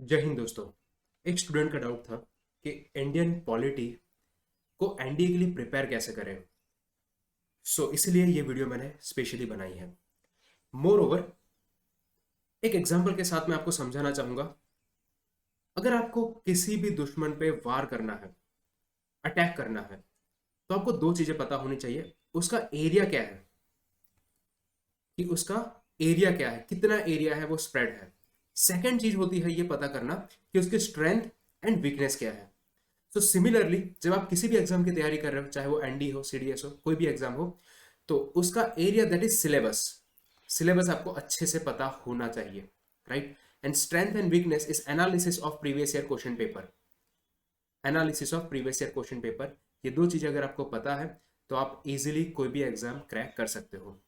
जय हिंद दोस्तों। एक स्टूडेंट का डाउट था कि इंडियन पॉलिटी को एनडीए के लिए प्रिपेयर कैसे करें। इसलिए ये वीडियो मैंने स्पेशली बनाई है। मोर ओवर, एक एग्जांपल के साथ मैं आपको समझाना चाहूंगा। अगर आपको किसी भी दुश्मन पे वार करना है, अटैक करना है, तो आपको दो चीजें पता होनी चाहिए। उसका एरिया क्या है, कि उसका एरिया क्या है, कितना एरिया है वो स्प्रेड है। सेकेंड चीज होती है ये पता करना कि उसकी स्ट्रेंथ एंड वीकनेस क्या है। तो सिमिलरली जब आप किसी भी एग्जाम की तैयारी कर रहे हो, चाहे वो एनडी हो, सीडीएस हो, कोई भी एग्जाम हो, तो उसका area that is syllabus. Syllabus आपको अच्छे से पता होना चाहिए, right. And strength and weakness is analysis of previous year question paper. Analysis of previous year question paper, ये दो चीजें अगर आपको पता है तो आप इजीली कोई भी एग्जाम क्रैक कर सकते हो।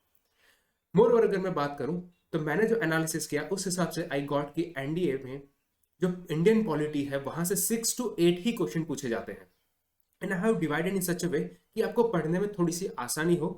मोर ओवर, अगर मैं बात करूं तो मैंने जो एनालिसिस किया उस हिसाब से आई गॉट कि एनडीए में जो इंडियन पॉलिटी है वहां से 6 to 8 ही क्वेश्चन पूछे जाते हैं। And I have divided in such a way कि आपको पढ़ने में थोड़ी सी आसानी हो,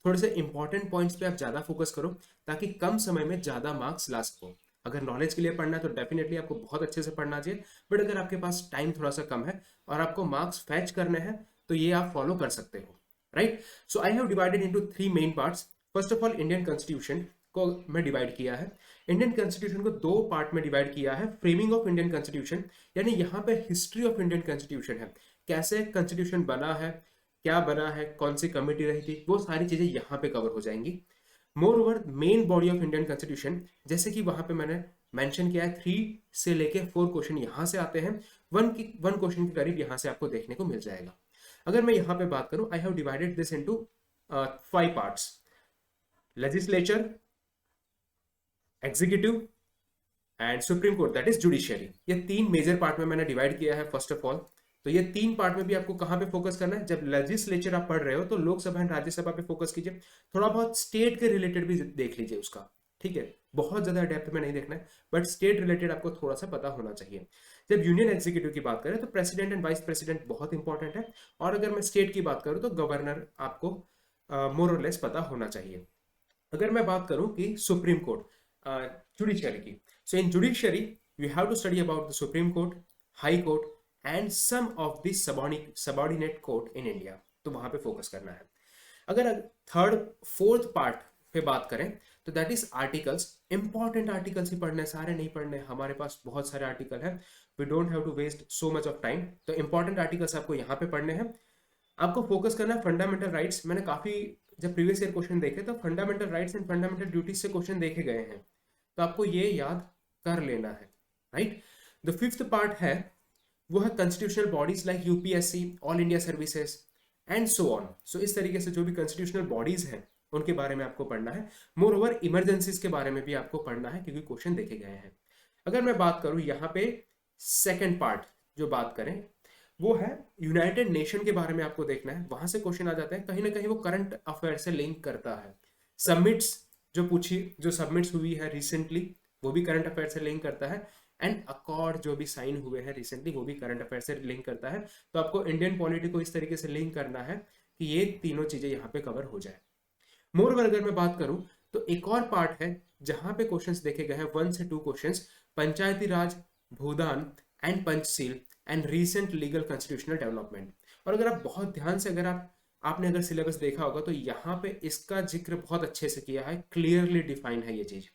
थोड़े से इंपॉर्टेंट पॉइंट्स पे आप ज्यादा फोकस करो, ताकि कम समय में ज्यादा मार्क्स ला सको। अगर नॉलेज के लिए पढ़ना है तो डेफिनेटली आपको बहुत अच्छे से पढ़ना चाहिए, बट अगर आपके पास टाइम थोड़ा सा कम है और आपको मार्क्स फैच करने हैं तो ये आप फॉलो कर सकते हो, right. So I have divided into 3 main parts. First of all, Indian constitution को मैं डिवाइड किया है। इंडियन कॉन्स्टिट्यूशन को 2 पार्ट में डिवाइड किया है। फ्रेमिंग ऑफ इंडियन कॉन्स्टिट्यूशन, यानी यहाँ पे हिस्ट्री ऑफ इंडियन कॉन्स्टिट्यूशन है, कैसे कॉन्स्टिट्यूशन बना है, क्या बना है, कौन सी कमेटी रही थी, वो सारी चीजें यहाँ पे कवर हो जाएंगी। More over, main body of Indian constitution, जैसे कि वहां पे मैंने मेंशन किया है 3 से लेके 4 क्वेश्चन यहाँ से आते हैं। वन क्वेश्चन के करीब यहाँ से आपको देखने को मिल जाएगा। अगर मैं यहाँ पे बात करूं, आई have divided this into 5 parts. Legislature, executive and supreme court that is judiciary. ये 3 मेजर पार्ट में मैंने डिवाइड किया है। फर्स्ट ऑफ ऑल, तो ये 3 पार्ट में भी आपको कहां पे फोकस करना है। जब लेजिस्लेचर आप पढ़ रहे हो तो लोकसभा एंड राज्यसभा पे फोकस कीजिए। थोड़ा बहुत स्टेट के रिलेटेड भी देख लीजिए उसका, ठीक है। बहुत ज्यादा डेप्थ में नहीं देखना है, बट स्टेट रिलेटेड आपको थोड़ा सा पता होना चाहिए। जब यूनियन एग्जीक्यूटिव की बात करें तो प्रेसिडेंट एंड वाइस प्रेसिडेंट बहुत इंपॉर्टेंट है। और अगर मैं स्टेट की बात करूं तो गवर्नर आपको मोर और लेस पता होना चाहिए। अगर मैं बात करूं कि सुप्रीम कोर्ट, जुडिशियरी की, so in judiciary you have to study about the supreme court, high court and some of the subordinate court in India. तो वहां पे फोकस करना है। अगर थर्ड फोर्थ पार्ट पे बात करें तो that is articles. Important articles ही पढ़ने, सारे नहीं पढ़ने, हमारे पास बहुत सारे आर्टिकल हैं। We don't have to waste so much of time. तो इंपॉर्टेंट आर्टिकल्स आपको यहाँ पे पढ़ने हैं। आपको फोकस करना है फंडामेंटल राइट्स। मैंने काफी जब प्रीवियस ईयर क्वेश्चन देखे तो fundamental rights and fundamental duties से क्वेश्चन देखे गए हैं, तो आपको ये याद कर लेना है, राइट। द फिफ्थ पार्ट है, वो है constitutional bodies like UPSC, all India services and so on. So इस तरीके से जो भी कॉन्स्टिट्यूशनल बॉडीज हैं उनके बारे में आपको पढ़ना है। मोर ओवर, इमरजेंसीज के बारे में भी आपको पढ़ना है, क्योंकि क्वेश्चन देखे गए हैं। अगर मैं बात करूं यहाँ पे सेकेंड पार्ट जो बात करें, वो है यूनाइटेड नेशन के बारे में आपको देखना है। वहां से क्वेश्चन आ जाते हैं, कहीं ना कहीं वो करंट अफेयर से लिंक करता है। सबमिट्स जो पूछी, जो सबमिट्स हुई है रिसेंटली, वो भी करंट अफेयर से लिंक करता है। एंड अकॉर्ड जो भी साइन हुए हैं रिसेंटली, वो भी करंट अफेयर से लिंक करता है। तो आपको इंडियन पॉलिटी को इस तरीके से लिंक करना है कि ये तीनों चीजें यहाँ पे कवर हो जाए। मोर ओवर, अगर मैं बात करूं तो एक और पार्ट है जहां पे क्वेश्चंस देखे गए हैं 1 से 2 questions, Panchayati Raj, Bhoodan and Panchsheel and recent legal constitutional development. और अगर आप बहुत ध्यान से, अगर आपने अगर सिलेबस देखा होगा तो यहाँ पे इसका जिक्र बहुत अच्छे से किया है, क्लियरली डिफाइन है ये चीज।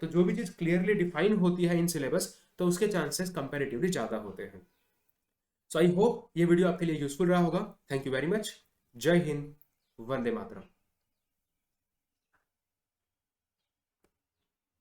तो जो भी चीज क्लियरली डिफाइन होती है इन सिलेबस, तो उसके चांसेस कंपेरेटिवली ज्यादा होते हैं। सो आई होप ये वीडियो आपके लिए यूजफुल रहा होगा। Thank you very much. जय हिंद, वंदे मातरम।